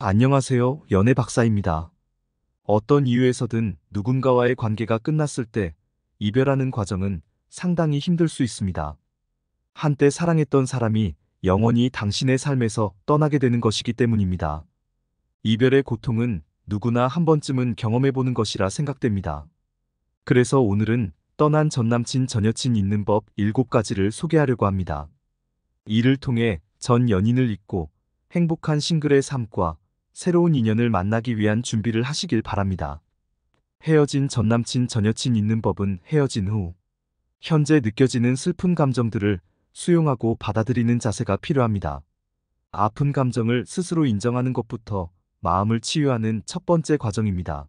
안녕하세요. 연애 박사입니다. 어떤 이유에서든 누군가와의 관계가 끝났을 때 이별하는 과정은 상당히 힘들 수 있습니다. 한때 사랑했던 사람이 영원히 당신의 삶에서 떠나게 되는 것이기 때문입니다. 이별의 고통은 누구나 한 번쯤은 경험해보는 것이라 생각됩니다. 그래서 오늘은 떠난 전남친 전여친 잊는 법 7가지를 소개하려고 합니다. 이를 통해 전 연인을 잊고 행복한 싱글의 삶과 새로운 인연을 만나기 위한 준비를 하시길 바랍니다. 헤어진 전남친 전여친 잊는 법은 헤어진 후 현재 느껴지는 슬픈 감정들을 수용하고 받아들이는 자세가 필요합니다. 아픈 감정을 스스로 인정하는 것부터 마음을 치유하는 첫 번째 과정입니다.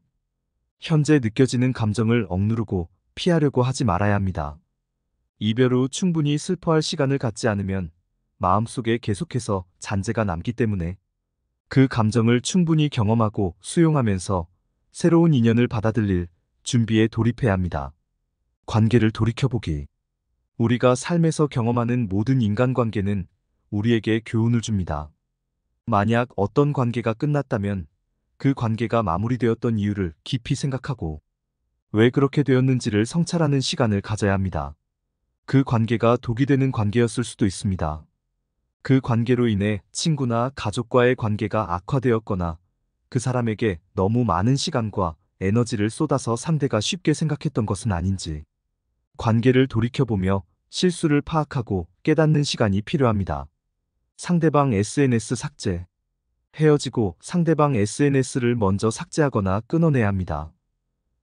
현재 느껴지는 감정을 억누르고 피하려고 하지 말아야 합니다. 이별 후 충분히 슬퍼할 시간을 갖지 않으면 마음속에 계속해서 잔재가 남기 때문에 그 감정을 충분히 경험하고 수용하면서 새로운 인연을 받아들일 준비에 돌입해야 합니다. 관계를 돌이켜보기. 우리가 삶에서 경험하는 모든 인간관계는 우리에게 교훈을 줍니다. 만약 어떤 관계가 끝났다면 그 관계가 마무리되었던 이유를 깊이 생각하고 왜 그렇게 되었는지를 성찰하는 시간을 가져야 합니다. 그 관계가 독이 되는 관계였을 수도 있습니다. 그 관계로 인해 친구나 가족과의 관계가 악화되었거나 그 사람에게 너무 많은 시간과 에너지를 쏟아서 상대가 쉽게 생각했던 것은 아닌지 관계를 돌이켜보며 실수를 파악하고 깨닫는 시간이 필요합니다. 상대방 SNS 삭제. 헤어지고 상대방 SNS를 먼저 삭제하거나 끊어내야 합니다.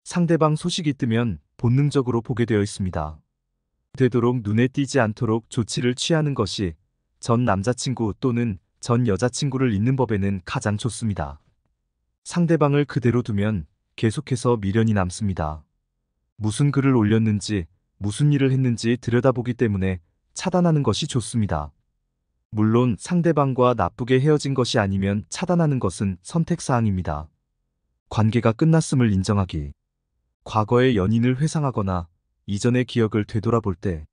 상대방 소식이 뜨면 본능적으로 보게 되어 있습니다. 되도록 눈에 띄지 않도록 조치를 취하는 것이 전 남자친구 또는 전 여자친구를 잊는 법에는 가장 좋습니다. 상대방을 그대로 두면 계속해서 미련이 남습니다. 무슨 글을 올렸는지, 무슨 일을 했는지 들여다보기 때문에 차단하는 것이 좋습니다. 물론 상대방과 나쁘게 헤어진 것이 아니면 차단하는 것은 선택사항입니다. 관계가 끝났음을 인정하기. 과거의 연인을 회상하거나 이전의 기억을 되돌아볼 때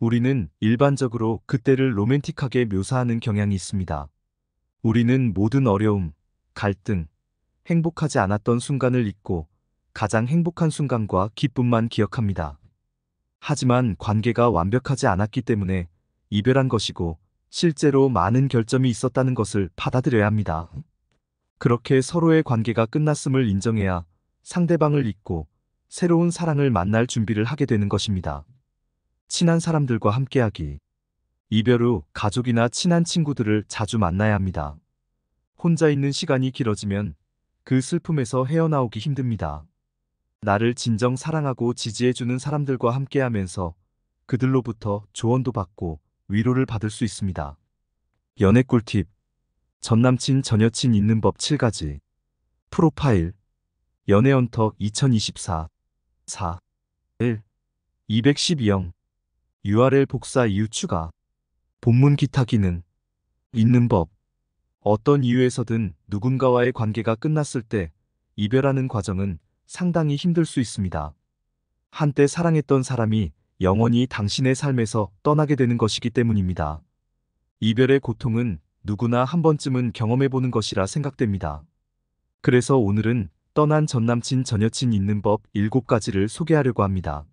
우리는 일반적으로 그때를 로맨틱하게 묘사하는 경향이 있습니다. 우리는 모든 어려움, 갈등, 행복하지 않았던 순간을 잊고 가장 행복한 순간과 기쁨만 기억합니다. 하지만 관계가 완벽하지 않았기 때문에 이별한 것이고 실제로 많은 결점이 있었다는 것을 받아들여야 합니다. 그렇게 서로의 관계가 끝났음을 인정해야 상대방을 잊고 새로운 사랑을 만날 준비를 하게 되는 것입니다. 친한 사람들과 함께하기. 이별 후 가족이나 친한 친구들을 자주 만나야 합니다. 혼자 있는 시간이 길어지면 그 슬픔에서 헤어나오기 힘듭니다. 나를 진정 사랑하고 지지해주는 사람들과 함께하면서 그들로부터 조언도 받고 위로를 받을 수 있습니다. 연애 꿀팁. 전남친 전여친 잊는 법 7가지. 프로파일. 연애헌터 2024 4 1 212형 URL 복사 이유 추가. 본문 기타 기능. 잊는 법. 어떤 이유에서든 누군가와의 관계가 끝났을 때 이별하는 과정은 상당히 힘들 수 있습니다. 한때 사랑했던 사람이 영원히 당신의 삶에서 떠나게 되는 것이기 때문입니다. 이별의 고통은 누구나 한 번쯤은 경험해보는 것이라 생각됩니다. 그래서 오늘은 떠난 전남친 전여친 잊는 법 7가지를 소개하려고 합니다.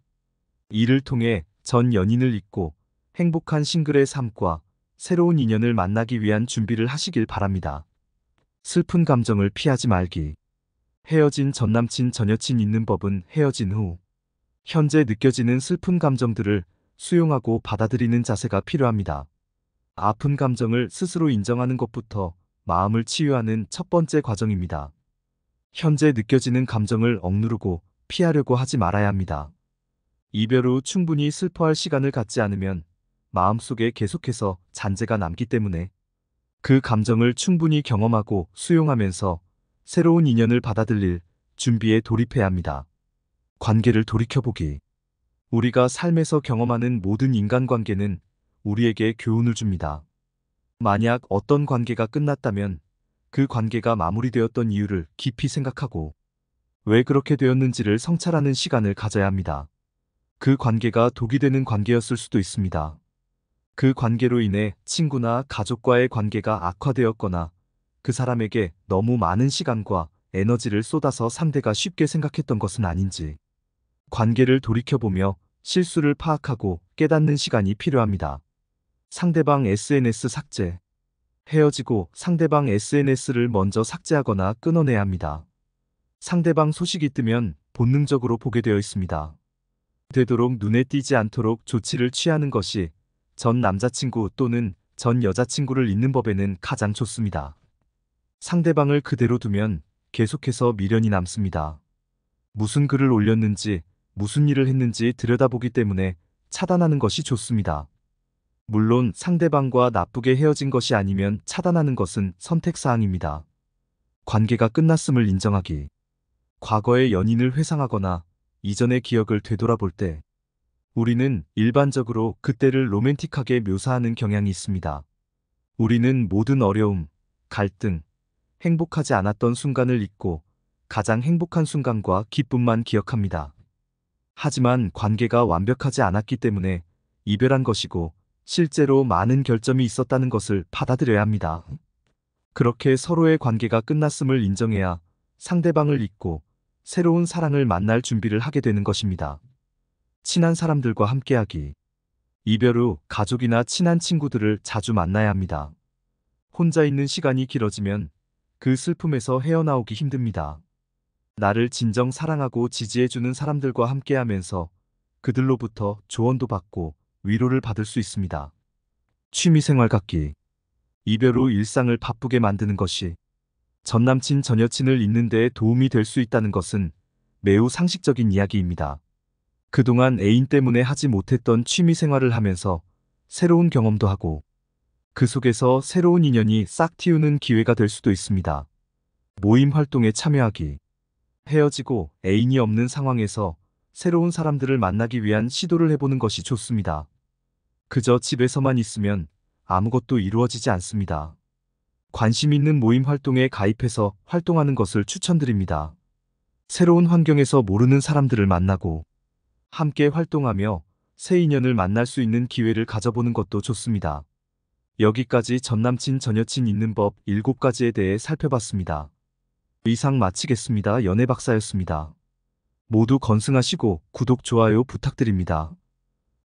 이를 통해 전 연인을 잊고 행복한 싱글의 삶과 새로운 인연을 만나기 위한 준비를 하시길 바랍니다. 슬픈 감정을 피하지 말기. 헤어진 전남친 전여친 잊는 법은 헤어진 후 현재 느껴지는 슬픈 감정들을 수용하고 받아들이는 자세가 필요합니다. 아픈 감정을 스스로 인정하는 것부터 마음을 치유하는 첫 번째 과정입니다. 현재 느껴지는 감정을 억누르고 피하려고 하지 말아야 합니다. 이별 후 충분히 슬퍼할 시간을 갖지 않으면 마음속에 계속해서 잔재가 남기 때문에 그 감정을 충분히 경험하고 수용하면서 새로운 인연을 받아들일 준비에 돌입해야 합니다. 관계를 돌이켜보기. 우리가 삶에서 경험하는 모든 인간관계는 우리에게 교훈을 줍니다. 만약 어떤 관계가 끝났다면 그 관계가 마무리되었던 이유를 깊이 생각하고 왜 그렇게 되었는지를 성찰하는 시간을 가져야 합니다. 그 관계가 독이 되는 관계였을 수도 있습니다. 그 관계로 인해 친구나 가족과의 관계가 악화되었거나 그 사람에게 너무 많은 시간과 에너지를 쏟아서 상대가 쉽게 생각했던 것은 아닌지 관계를 돌이켜보며 실수를 파악하고 깨닫는 시간이 필요합니다. 상대방 SNS 삭제. 헤어지고 상대방 SNS를 먼저 삭제하거나 끊어내야 합니다. 상대방 소식이 뜨면 본능적으로 보게 되어 있습니다. 되도록 눈에 띄지 않도록 조치를 취하는 것이 전 남자친구 또는 전 여자친구를 잇는 법에는 가장 좋습니다. 상대방을 그대로 두면 계속해서 미련이 남습니다. 무슨 글을 올렸는지, 무슨 일을 했는지 들여다보기 때문에 차단하는 것이 좋습니다. 물론 상대방과 나쁘게 헤어진 것이 아니면 차단하는 것은 선택사항입니다. 관계가 끝났음을 인정하기. 과거의 연인을 회상하거나 이전의 기억을 되돌아볼 때 우리는 일반적으로 그때를 로맨틱하게 묘사하는 경향이 있습니다. 우리는 모든 어려움, 갈등, 행복하지 않았던 순간을 잊고 가장 행복한 순간과 기쁨만 기억합니다. 하지만 관계가 완벽하지 않았기 때문에 이별한 것이고 실제로 많은 결점이 있었다는 것을 받아들여야 합니다. 그렇게 서로의 관계가 끝났음을 인정해야 상대방을 잊고 새로운 사랑을 만날 준비를 하게 되는 것입니다. 친한 사람들과 함께하기. 이별 후 가족이나 친한 친구들을 자주 만나야 합니다. 혼자 있는 시간이 길어지면 그 슬픔에서 헤어나오기 힘듭니다. 나를 진정 사랑하고 지지해주는 사람들과 함께하면서 그들로부터 조언도 받고 위로를 받을 수 있습니다. 취미생활 갖기. 이별 후 일상을 바쁘게 만드는 것이 전남친 전여친을 잊는 데 도움이 될 수 있다는 것은 매우 상식적인 이야기입니다. 그동안 애인 때문에 하지 못했던 취미생활을 하면서 새로운 경험도 하고 그 속에서 새로운 인연이 싹 틔우는 기회가 될 수도 있습니다. 모임 활동에 참여하기. 헤어지고 애인이 없는 상황에서 새로운 사람들을 만나기 위한 시도를 해보는 것이 좋습니다. 그저 집에서만 있으면 아무것도 이루어지지 않습니다. 관심 있는 모임 활동에 가입해서 활동하는 것을 추천드립니다. 새로운 환경에서 모르는 사람들을 만나고 함께 활동하며 새 인연을 만날 수 있는 기회를 가져보는 것도 좋습니다. 여기까지 전남친 전여친 있는 법 7가지에 대해 살펴봤습니다. 이상 마치겠습니다. 연애박사였습니다. 모두 건승하시고 구독, 좋아요 부탁드립니다.